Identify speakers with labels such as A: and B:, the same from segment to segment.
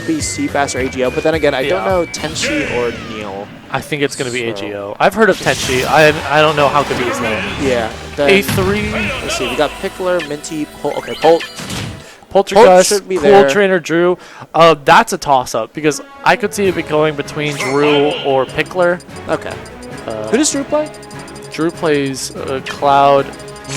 A: be C-Bass or AGO, but then again, I don't know Tenchi or Neil.
B: I think it's going to be AGO. I've heard of Tenchi. I don't know how good he is, though.
A: Yeah.
B: A3.
A: Let's see. We got Pickler, Minty, okay,
B: Poltergust,
A: should be
B: Cool
A: there.
B: Trainer, Drew. That's a toss-up because I could see it going between Drew or Pickler.
A: Okay. Who does Drew play?
B: Drew plays Cloud,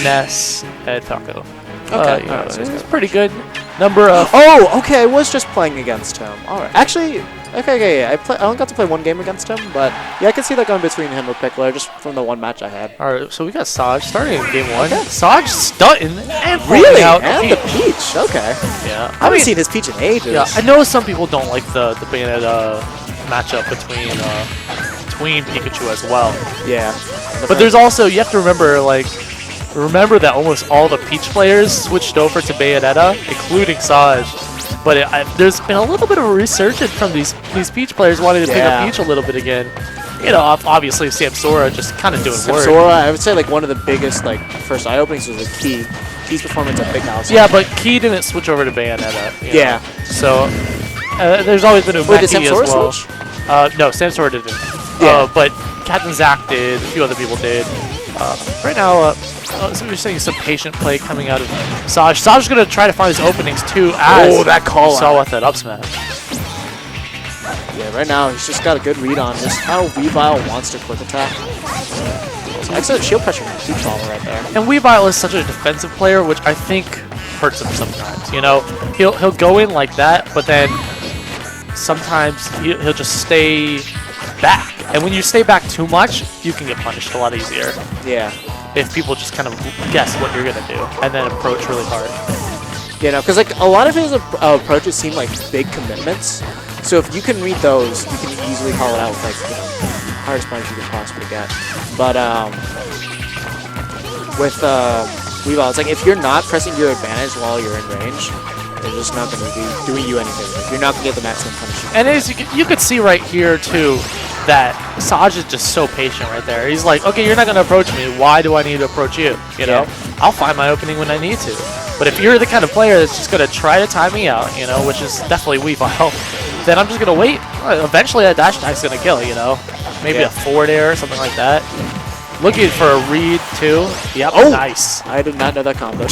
B: Ness, and Falco.
A: Okay.
B: It's pretty good. Number of...
A: Oh, okay. I was just playing against him. All right. Actually, okay, yeah. I only got to play one game against him, but yeah, I can see that going between him or Pickler just from the one match I had.
B: All right, so we got Saj starting in game 1. Okay. Saj stunting and
A: really
B: out
A: and the Peach. Okay.
B: Yeah.
A: I haven't seen his Peach in ages.
B: Yeah, I know some people don't like the Bayonetta matchup between Pikachu as well.
A: Yeah.
B: But there's also, you have to remember that almost all the Peach players switched over to Bayonetta, including Saj. But there's been a little bit of a resurgence from these Peach players wanting to pick up Peach a little bit again. You know, obviously Samsora just kind of doing work.
A: Samsora, I would say like one of the biggest first eye openings was the Key. Key's performance at Big House.
B: Yeah, but Key didn't switch over to Bayonetta.
A: Yeah.
B: So there's always been Umeki as well.
A: Switch?
B: No, Samsora didn't.
A: Yeah.
B: But Captain Zack did. A few other people did. Right now, so you're saying some patient play coming out of Saj. Saj's going to try to find his openings too, as
A: that call
B: saw with that up smash.
A: Yeah, right now he's just got a good read on just how Weavile wants to quick attack. Excellent shield pressure from Peach Bomber right there.
B: And Weavile is such a defensive player, which I think hurts him sometimes. You know, he'll go in like that, but then sometimes he'll just stay back. And when you stay back too much, you can get punished a lot easier.
A: Yeah.
B: If people just kind of guess what you're gonna do and then approach really hard.
A: You know, because a lot of his approaches seem like big commitments. So if you can read those, you can easily call it out with hardest punish you could possibly get. But with Weavile, it's like if you're not pressing your advantage while you're in range, they're just not going to be doing you anything. You're not going to get the maximum punishment.
B: And as you could see right here too, that Saj is just so patient right there. He's like, okay, you're not going to approach me. Why do I need to approach you? You know, I'll find my opening when I need to. But if you're the kind of player that's just going to try to time me out, you know, which is definitely Weavile, then I'm just going to wait. Eventually that dash attack's going to kill, you know. Maybe a forward air or something like that. Looking for a read too. Yep, nice.
A: I did not know that combo.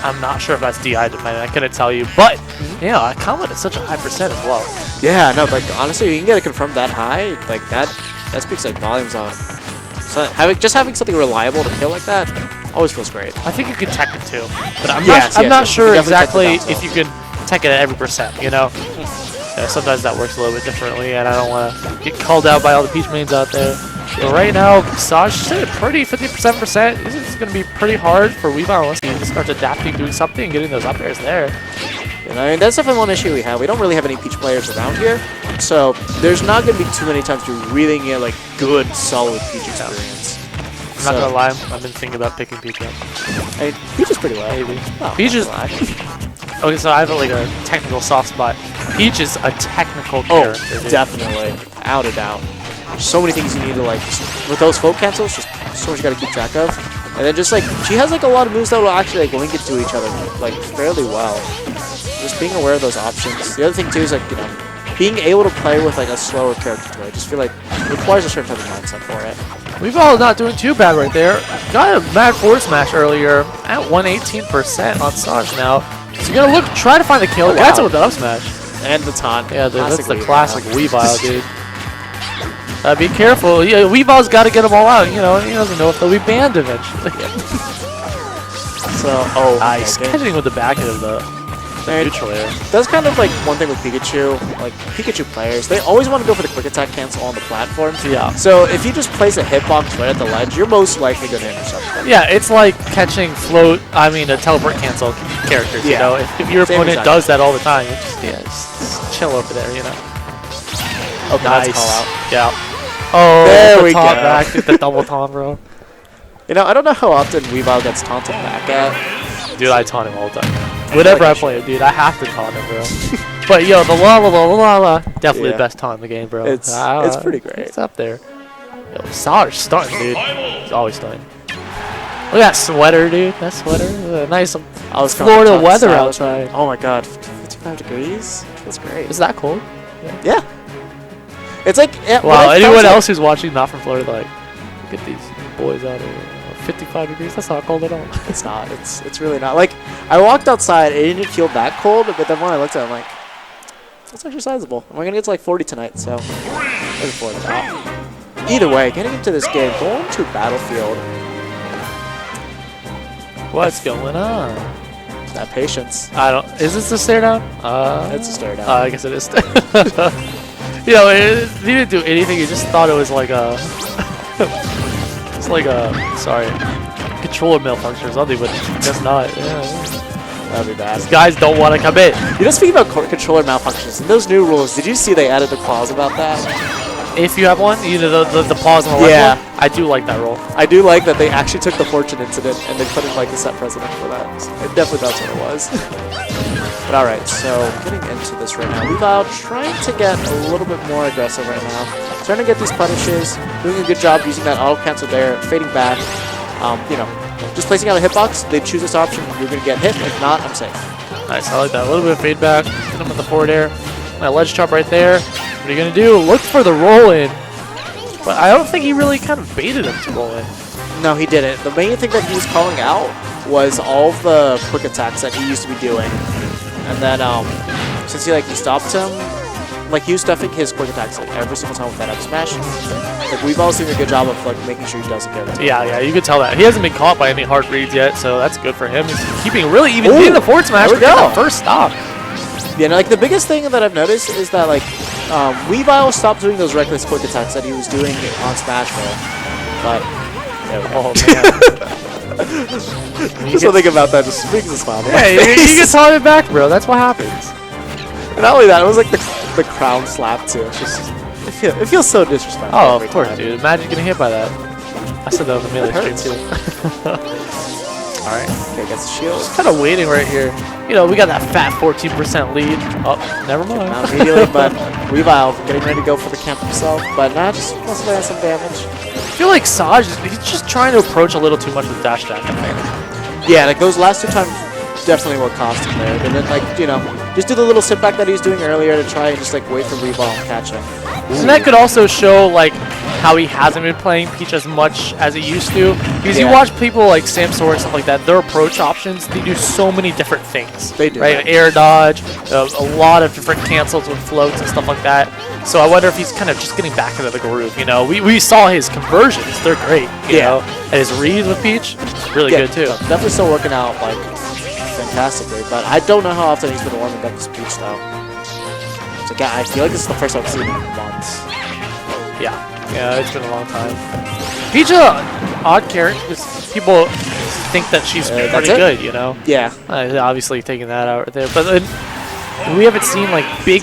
B: I'm not sure if that's DI dependent. I couldn't tell you, but yeah, combo is such a high percent as well.
A: Yeah, no, like honestly, you can get it confirmed that high, like that speaks like volumes on. So just having something reliable to kill like that always feels great.
B: I think you can tech it too, but I'm not sure exactly if you can tech it at every percent. You know, sometimes that works a little bit differently, and I don't want to get called out by all the Peach mains out there. But right now, Saj is pretty 50%. This is going to be pretty hard for Weavile unless he starts adapting, doing something, and getting those up airs there.
A: You know, I mean, that's definitely one issue we have. We don't really have any Peach players around here, so there's not going to be too many times you're really get like good, solid Peach experience.
B: I'm not gonna lie, I've been thinking about picking Peach up.
A: I mean, Peach is pretty well.
B: Maybe.
A: Oh,
B: Peach is... Okay, so I have like a technical soft spot. Peach is a technical character.
A: Oh, definitely. Without a doubt. So many things you need to with those folk cancels, just so much you gotta keep track of. And then just she has a lot of moves that will actually link it to each other fairly well. Just being aware of those options. The other thing too is being able to play with a slower character too. I just feel like it requires a certain type of mindset for it.
B: Weavile not doing too bad right there. Got a mad forward smash earlier at 118% on Saj now. So you're gonna try to find the kill. That's it with the up smash.
A: And the taunt.
B: Yeah, that's the classic Weavile, dude. Be careful. Yeah, Weavile's got to get them all out. You know, he doesn't know if they'll be banned eventually.
A: So,
B: nice. Catching with the back end of the neutral air.
A: That's kind of one thing with Pikachu. Pikachu players, they always want to go for the quick attack cancel on the platforms.
B: Yeah.
A: So if you just place a hitbox right at the ledge, you're most likely going to intercept them.
B: Yeah, it's like catching a teleport cancel characters. You know, if your opponent does that all the time, just chill over there. You know.
A: Okay, nice. Call out.
B: Yeah. Oh,
A: there we go.
B: Back, the double taunt, bro.
A: You know, I don't know how often Weavile gets taunted back at.
B: Dude, I taunt him all the time. Whenever I play him, dude, I have to taunt him, bro. But yo, the la definitely the best taunt in the game, bro.
A: It's pretty great.
B: It's up there. Yo, Saj stunting, dude. He's always stunting. Look at that sweater, dude. That sweater. Nice Florida weather outside.
A: Oh my god. 15% 55 degrees. Feels great.
B: Is that cold?
A: Yeah. It's like
B: wow. Anyone else who's watching not from Florida, like, look at these boys out here. 55 degrees. That's not cold at all.
A: It's not. It's really not. Like, I walked outside. It didn't feel that cold, but then when I looked at it, I'm like, that's actually sizable. And we're gonna get to like 40 tonight, so looking forward to that. Either way, getting into this game, going to Battlefield.
B: What's going on?
A: That patience.
B: I don't. Is this a stare down?
A: It's a stare down.
B: I guess it is. You know, he didn't do anything. He just thought it was like a. It's like a. Sorry. Controller malfunction or something, but guess not. Yeah.
A: That'd be bad.
B: These guys don't want to come in.
A: You know, speaking about controller malfunctions, in those new rules, did you see they added the clause about that?
B: If you have one, you know, the pause on the left one, I do like that rule.
A: I do like that they actually took the Fortune incident and they put in like the set precedent for that. So definitely that's what it was. But alright, so getting into this right now. Weavile trying to get a little bit more aggressive right now. Starting to get these punishes, doing a good job using that auto cancel there, fading back. You know, just placing out a hitbox, they choose this option, you're going to get hit. If not, I'm safe.
B: Nice, I like that. A little bit of feedback. Hit him with the forward air. That ledge chop right there. What are you going to do? Look for the roll in. But I don't think he really kind of baited him to roll in.
A: No, he didn't. The main thing that he was calling out was all of the quick attacks that he used to be doing. And then, since he stopped him, like, he was stuffing his quick attacks like every single time with that up smash. Like, we've all seen a good job of like making sure he doesn't get it.
B: Yeah, you can tell that. He hasn't been caught by any hard reads yet, so that's good for him. He's keeping really even in the forward smash.
A: There we go.
B: The first stop.
A: Yeah, and, like, the biggest thing that I've noticed is that, like, Weavile stopped doing those reckless quick attacks that he was doing on Smash Bros. But, there we go.
B: Oh, man.
A: Just something about that just makes a smile.
B: Yeah, you get taunted back, bro. That's what happens.
A: And not only that, it was like the crown slap, too. It's just, it feels so disrespectful.
B: Oh, of course, dude. Imagine getting hit by that. I said that on the melee stream, too. Alright.
A: Okay, gets the shield.
B: Just kind of waiting right here. You know, we got that fat 14% lead. Oh, never mind.
A: Not immediately, but Weavile getting ready to go for the camp himself. But nah, just wants to land some damage.
B: I feel like Saj, he's just trying to approach a little too much with dash attack, I think.
A: Yeah, like those last two times definitely were costing there. And then, like, you know, just do the little sit back that he was doing earlier to try and just, like, wait for Weavile and catch him.
B: And that could also show, like, how he hasn't been playing Peach as much as he used to. Because you watch people like Sam Sword and stuff like that, their approach options, they do so many different things.
A: They do.
B: Right? Air dodge, a lot of different cancels with floats and stuff like that. So I wonder if he's kind of just getting back into the groove, you know? We saw his conversions, they're great, you know? And his reads with Peach, really good too.
A: Definitely still working out, like, fantastically. But I don't know how often he's been warming up this Peach, though. So, yeah, I feel like this is the first I've seen him in months.
B: Yeah, it's been a long time. Peach, odd character, because people think that she's pretty good, you know?
A: Yeah.
B: Obviously taking that out right there. But we haven't seen, like, big